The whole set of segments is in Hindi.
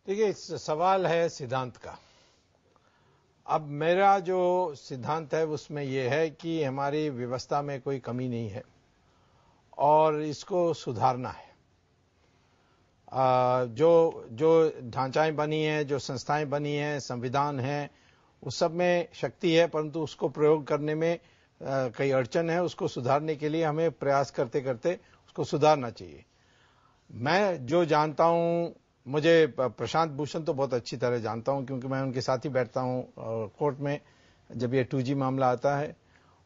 देखिए, सवाल है सिद्धांत का। अब मेरा जो सिद्धांत है उसमें यह है कि हमारी व्यवस्था में कोई कमी नहीं है और इसको सुधारना है। जो जो ढांचाएं बनी हैं, जो संस्थाएं बनी हैं, संविधान है, उस सब में शक्ति है, परंतु उसको प्रयोग करने में कई अड़चन है। उसको सुधारने के लिए हमें प्रयास करते करते उसको सुधारना चाहिए। मैं जो जानता हूं, मुझे प्रशांत भूषण तो बहुत अच्छी तरह जानता हूं, क्योंकि मैं उनके साथ ही बैठता हूं कोर्ट में जब ये 2G मामला आता है।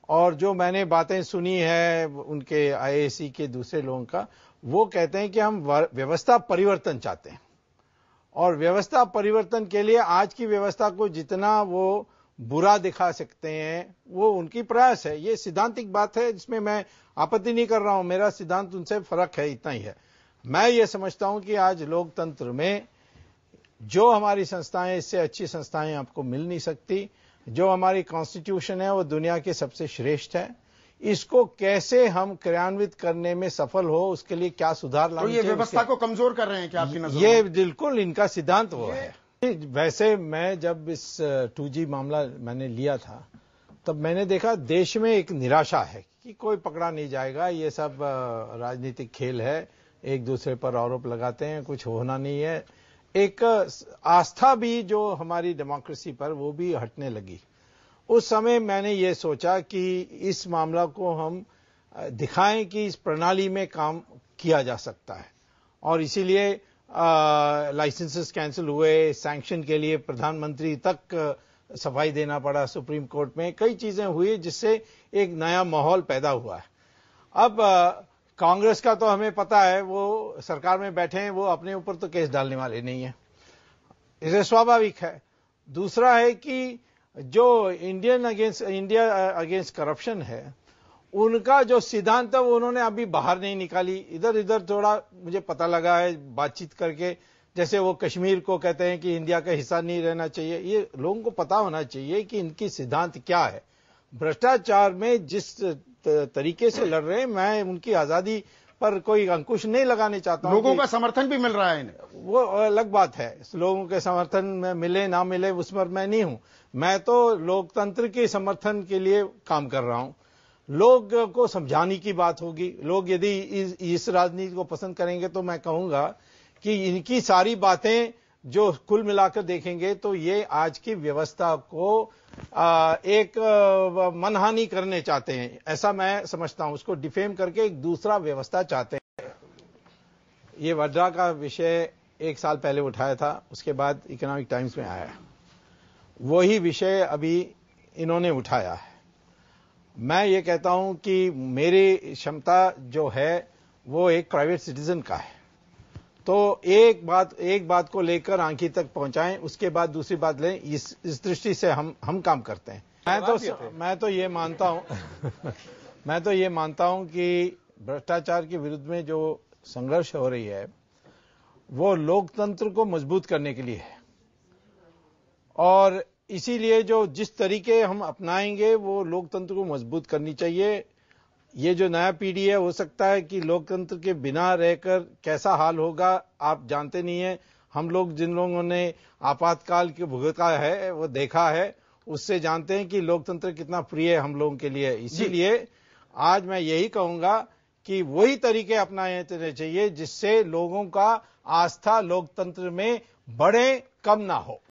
और जो मैंने बातें सुनी है उनके IAC के दूसरे लोगों का, वो कहते हैं कि हम व्यवस्था परिवर्तन चाहते हैं और व्यवस्था परिवर्तन के लिए आज की व्यवस्था को जितना वो बुरा दिखा सकते हैं वो उनकी प्रयास है। ये सिद्धांतिक बात है, जिसमें मैं आपत्ति नहीं कर रहा हूं। मेरा सिद्धांत उनसे फर्क है, इतना ही है। मैं ये समझता हूं कि आज लोकतंत्र में जो हमारी संस्थाएं, इससे अच्छी संस्थाएं आपको मिल नहीं सकती। जो हमारी कॉन्स्टिट्यूशन है वो दुनिया के सबसे श्रेष्ठ है। इसको कैसे हम क्रियान्वित करने में सफल हो, उसके लिए क्या सुधार लाना चाहिए। तो ये व्यवस्था को कमजोर कर रहे हैं क्या आपकी नजर में? ये बिल्कुल इनका सिद्धांत वो है। वैसे मैं जब इस 2G मामला मैंने लिया था, तब मैंने देखा देश में एक निराशा है कि कोई पकड़ा नहीं जाएगा, ये सब राजनीतिक खेल है, एक दूसरे पर आरोप लगाते हैं, कुछ होना नहीं है। एक आस्था भी जो हमारी डेमोक्रेसी पर, वो भी हटने लगी। उस समय मैंने ये सोचा कि इस मामला को हम दिखाएं कि इस प्रणाली में काम किया जा सकता है, और इसीलिए लाइसेंसेस कैंसिल हुए, सैंक्शन के लिए प्रधानमंत्री तक सफाई देना पड़ा सुप्रीम कोर्ट में, कई चीजें हुई जिससे एक नया माहौल पैदा हुआ है। अब कांग्रेस का तो हमें पता है, वो सरकार में बैठे हैं, वो अपने ऊपर तो केस डालने वाले नहीं है, इसे स्वाभाविक है। दूसरा है कि जो इंडिया अगेंस्ट करप्शन है, उनका जो सिद्धांत है वो उन्होंने अभी बाहर नहीं निकाली। इधर इधर थोड़ा मुझे पता लगा है बातचीत करके, जैसे वो कश्मीर को कहते हैं कि इंडिया का हिस्सा नहीं रहना चाहिए। ये लोगों को पता होना चाहिए कि इनकी सिद्धांत क्या है। भ्रष्टाचार में जिस तरीके से लड़ रहे हैं, मैं उनकी आजादी पर कोई अंकुश नहीं लगाने चाहता हूं। लोगों का समर्थन भी मिल रहा है इन्हें, वो अलग बात है। लोगों के समर्थन में मिले ना मिले उस पर मैं नहीं हूं। मैं तो लोकतंत्र के समर्थन के लिए काम कर रहा हूं। लोग को समझाने की बात होगी। लोग यदि इस राजनीति को पसंद करेंगे तो मैं कहूंगा कि इनकी सारी बातें जो कुल मिलाकर देखेंगे तो ये आज की व्यवस्था को एक मनहानि करने चाहते हैं, ऐसा मैं समझता हूं। उसको डिफेम करके एक दूसरा व्यवस्था चाहते हैं। ये वड्रा का विषय 1 साल पहले उठाया था, उसके बाद इकोनॉमिक टाइम्स में आया। वही विषय अभी इन्होंने उठाया है। मैं ये कहता हूं कि मेरी क्षमता जो है वो एक प्राइवेट सिटीजन का है, तो एक बात को लेकर आंखी तक पहुंचाएं, उसके बाद दूसरी बात लें। इस दृष्टि से हम काम करते हैं। मैं तो ये मानता हूं मैं तो ये मानता हूं कि भ्रष्टाचार के विरुद्ध में जो संघर्ष हो रही है वो लोकतंत्र को मजबूत करने के लिए है, और इसीलिए जिस तरीके हम अपनाएंगे वो लोकतंत्र को मजबूत करनी चाहिए। ये जो नया पीढ़ी है, हो सकता है कि लोकतंत्र के बिना रहकर कैसा हाल होगा आप जानते नहीं है। हम लोग जिन लोगों ने आपातकाल के भुगता है वो देखा है, उससे जानते हैं कि लोकतंत्र कितना प्रिय है हम लोगों के लिए। इसीलिए आज मैं यही कहूंगा कि वही तरीके अपनाने चाहिए जिससे लोगों का आस्था लोकतंत्र में बढ़े, कम ना हो।